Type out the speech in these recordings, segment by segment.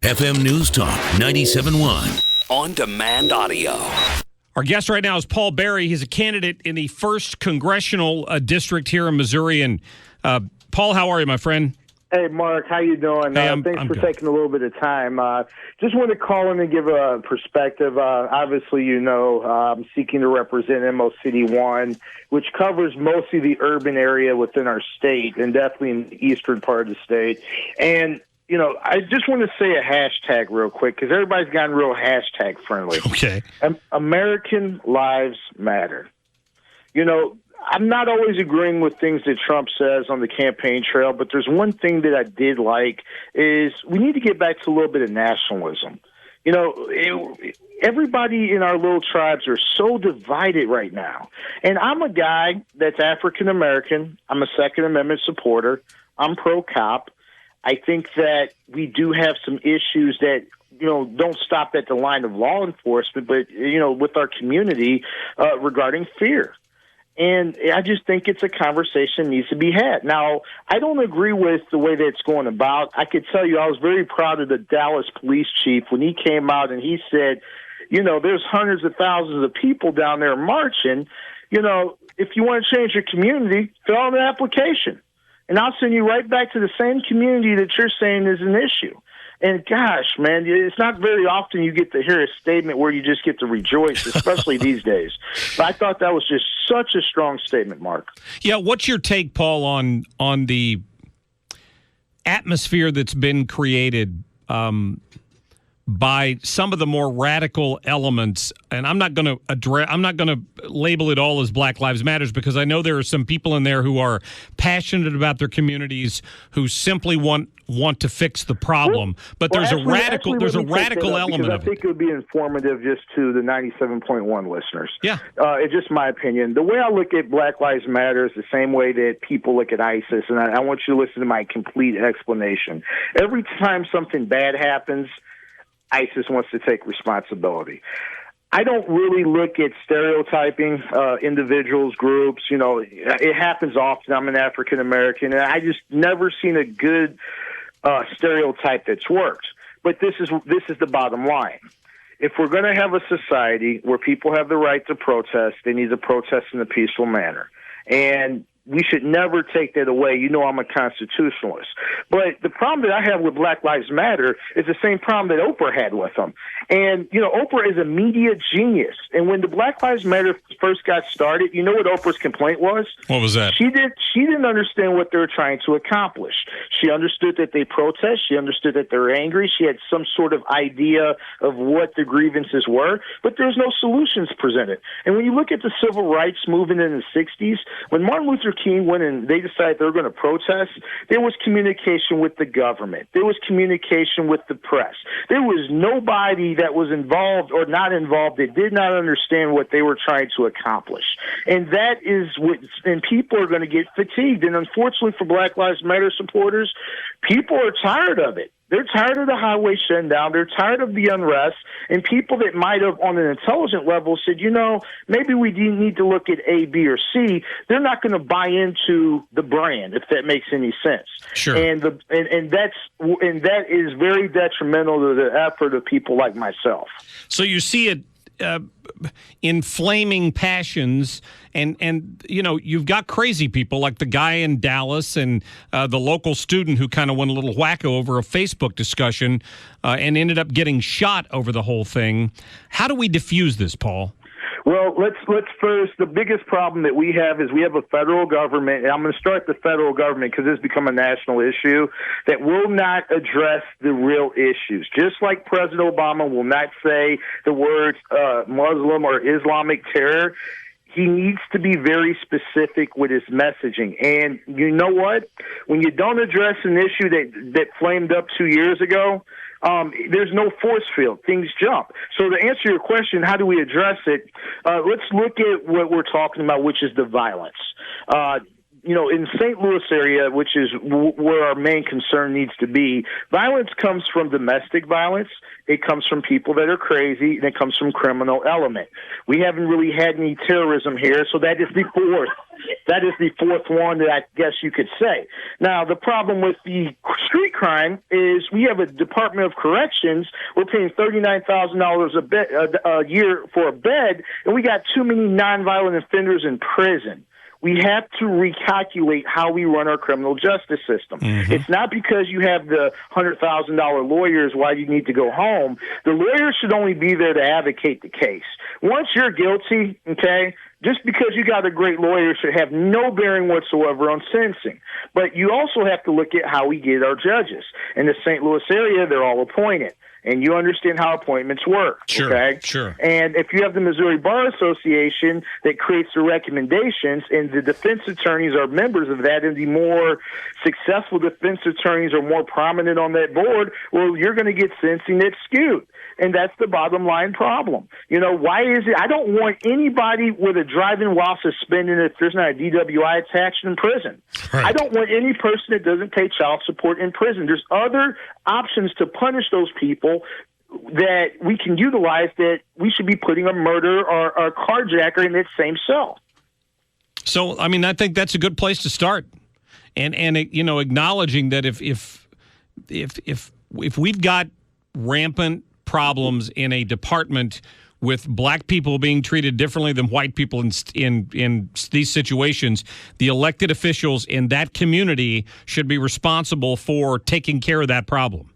FM News Talk 97.1. On-demand audio. Our guest right now is Paul Berry. He's a candidate in the 1st Congressional District here in Missouri. And Paul, how are you, my friend? Hey, Mark, how you doing? Hey, Thanks I'm for good. taking a little bit of time. Just want to call in and give a perspective. Obviously, you know, I'm seeking to represent MO City 1, which covers mostly the urban area within our state and definitely in the eastern part of the state. And, you know, I just want to say a hashtag real quick because everybody's gotten real hashtag friendly. Okay. American lives matter. You know, I'm not always agreeing with things that Trump says on the campaign trail, but there's one thing that I did like is we need to get back to a little bit of nationalism. You know, everybody in our little tribes are so divided right now. And I'm a guy that's African-American. I'm a Second Amendment supporter. I'm pro-cop. I think that we do have some issues that, you know, don't stop at the line of law enforcement, but, you know, with our community regarding fear. And I just think it's a conversation that needs to be had. Now, I don't agree with the way that it's going about. I could tell you I was very proud of the Dallas police chief when he came out and he said, you know, there's hundreds of thousands of people down there marching. You know, if you want to change your community, fill out an application. And I'll send you right back to the same community that you're saying is an issue. And gosh, man, it's not very often you get to hear a statement where you just get to rejoice, especially these days. But I thought that was just such a strong statement, Mark. Yeah, what's your take, Paul, on the atmosphere that's been created by some of the more radical elements? And I'm not going to label it all as Black Lives Matters because I know there are some people in there who are passionate about their communities who simply want to fix the problem. But there's a radical element of it. I think it would be informative just to the 97.1 listeners. Yeah. It's just my opinion. The way I look at Black Lives Matter is the same way that people look at ISIS, and I want you to listen to my complete explanation. Every time something bad happens, ISIS wants to take responsibility. I don't really look at stereotyping individuals, groups. You know, it happens often. I'm an African American, and I just never seen a good stereotype that's worked. But this is the bottom line. If we're going to have a society where people have the right to protest, they need to protest in a peaceful manner. And we should never take that away. You know I'm a constitutionalist. But the problem that I have with Black Lives Matter is the same problem that Oprah had with them. And, you know, Oprah is a media genius. And when the Black Lives Matter first got started, you know what Oprah's complaint was? What was that? She didn't understand what they were trying to accomplish. She understood that they protest. She understood that they were angry. She had some sort of idea of what the grievances were, but there was no solutions presented. And when you look at the civil rights movement in the 60s, when Martin Luther King went and they decided they were going to protest, there was communication with the government. There was communication with the press. There was nobody that was involved or not involved that did not understand what they were trying to accomplish. And that is what, and people are going to get fatigued. And unfortunately for Black Lives Matter supporters, people are tired of it. They're tired of the highway shutting down. They're tired of the unrest. And people that might have, on an intelligent level, said, you know, maybe we need to look at A, B, or C. They're not going to buy into the brand, if that makes any sense. Sure. And that is very detrimental to the effort of people like myself. So you see it inflaming passions, and you know, you've got crazy people like the guy in Dallas and the local student who kind of went a little wacko over a Facebook discussion and ended up getting shot over the whole thing. How do we diffuse this, Paul? Well, let's first, the biggest problem that we have is we have a federal government, and I'm going to start the federal government because it's become a national issue, that will not address the real issues. Just like President Obama will not say the words Muslim or Islamic terror, he needs to be very specific with his messaging. And you know what? When you don't address an issue that flamed up 2 years ago, there's no force field. Things jump. So to answer your question, how do we address it? Let's look at what we're talking about, which is the violence. You know, in St. Louis area, which is where our main concern needs to be, violence comes from domestic violence. It comes from people that are crazy, and it comes from criminal element. We haven't really had any terrorism here, so that is the fourth That is the fourth one that I guess you could say. Now, the problem with the street crime is we have a Department of Corrections. We're paying $39,000 a year for a bed, and we got too many nonviolent offenders in prison. We have to recalculate how we run our criminal justice system. Mm-hmm. It's not because you have the $100,000 lawyers why you need to go home. The lawyers should only be there to advocate the case. Once you're guilty, okay, just because you got a great lawyer should have no bearing whatsoever on sentencing. But you also have to look at how we get our judges. In the St. Louis area, they're all appointed. And you understand how appointments work, okay? Sure. And if you have the Missouri Bar Association that creates the recommendations, and the defense attorneys are members of that, and the more successful defense attorneys are more prominent on that board, well, you're going to get sentencing that's skewed. And that's the bottom line problem. You know, why is it? I don't want anybody with a driving while suspended if there's not a DWI attached in prison. Right. I don't want any person that doesn't pay child support in prison. There's other options to punish those people that we can utilize that we should be putting a murderer or a carjacker in that same cell. So, I mean, I think that's a good place to start. And you know, acknowledging that if we've got rampant problems in a department with black people being treated differently than white people in these situations, the elected officials in that community should be responsible for taking care of that problem.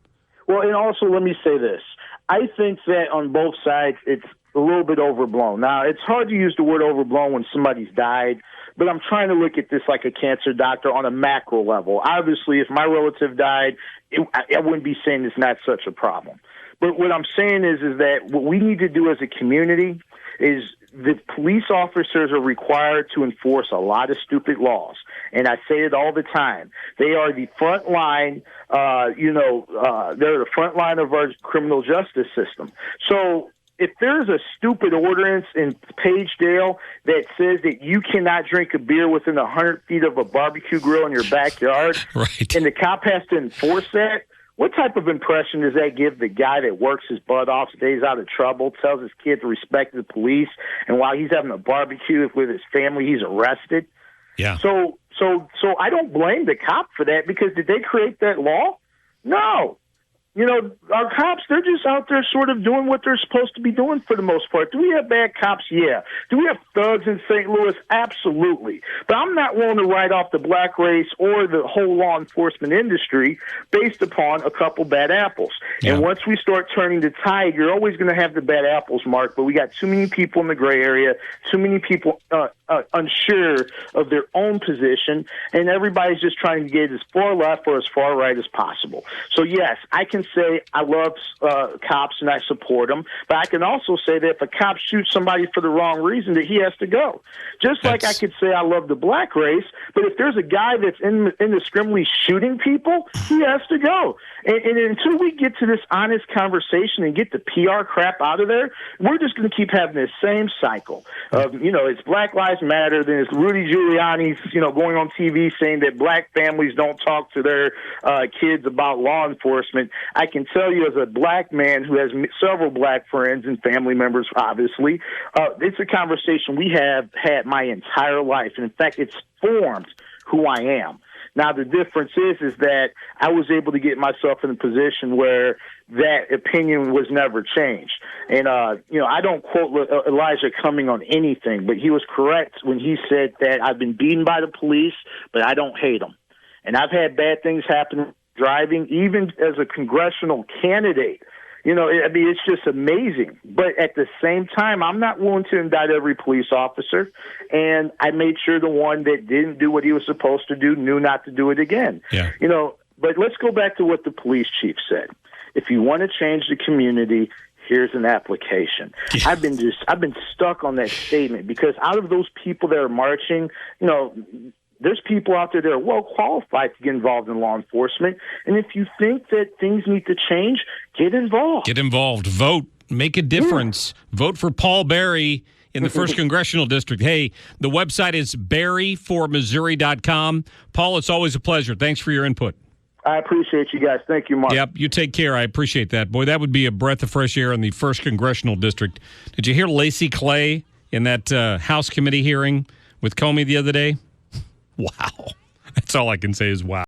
Well, and also let me say this. I think that on both sides it's a little bit overblown. Now, it's hard to use the word overblown when somebody's died, but I'm trying to look at this like a cancer doctor on a macro level. Obviously, if my relative died, I wouldn't be saying it's not such a problem. But what I'm saying is that what we need to do as a community is the police officers are required to enforce a lot of stupid laws. And I say it all the time. They are the front line, they're the front line of our criminal justice system. So if there's a stupid ordinance in Pagedale that says that you cannot drink a beer within 100 feet of a barbecue grill in your backyard, right, and the cop has to enforce that, what type of impression does that give the guy that works his butt off, stays out of trouble, tells his kid to respect the police, and while he's having a barbecue with his family, he's arrested? Yeah. So I don't blame the cop for that, because did they create that law? No. You know, our cops, they're just out there sort of doing what they're supposed to be doing for the most part. Do we have bad cops? Yeah. Do we have thugs in St. Louis? Absolutely. But I'm not willing to write off the black race or the whole law enforcement industry based upon a couple bad apples. Yeah. And once we start turning the tide, you're always going to have the bad apples, Mark, but we got too many people in the gray area, too many people unsure of their own position, and everybody's just trying to get as far left or as far right as possible. So, yes, I can say I love cops and I support them, but I can also say that if a cop shoots somebody for the wrong reason, that he has to go. Just like I could say I love the black race, but if there's a guy that's indiscriminately shooting people, he has to go. And until we get to this honest conversation and get the PR crap out of there, we're just going to keep having this same cycle of, it's Black Lives Matter, then it's Rudy Giuliani's, going on TV saying that black families don't talk to their kids about law enforcement. I can tell you as a black man who has several black friends and family members, obviously, it's a conversation we have had my entire life. And in fact, it's formed who I am. Now, the difference is that I was able to get myself in a position where that opinion was never changed. And, I don't quote Elijah Cumming on anything, but he was correct when he said that I've been beaten by the police, but I don't hate them. And I've had bad things happen driving, even as a congressional candidate. It's just amazing. But at the same time, I'm not willing to indict every police officer. And I made sure the one that didn't do what he was supposed to do knew not to do it again. Yeah. But let's go back to what the police chief said. If you want to change the community, here's an application. Yeah. I've been stuck on that statement because out of those people that are marching, there's people out there that are well qualified to get involved in law enforcement. And if you think that things need to change, get involved. Get involved. Vote. Make a difference. Yeah. Vote for Paul Berry in the 1st Congressional District. Hey, the website is berryformissouri.com. Paul, it's always a pleasure. Thanks for your input. I appreciate you guys. Thank you, Mark. Yep, you take care. I appreciate that. Boy, that would be a breath of fresh air in the 1st Congressional District. Did you hear Lacey Clay in that House committee hearing with Comey the other day. Wow. That's all I can say is wow.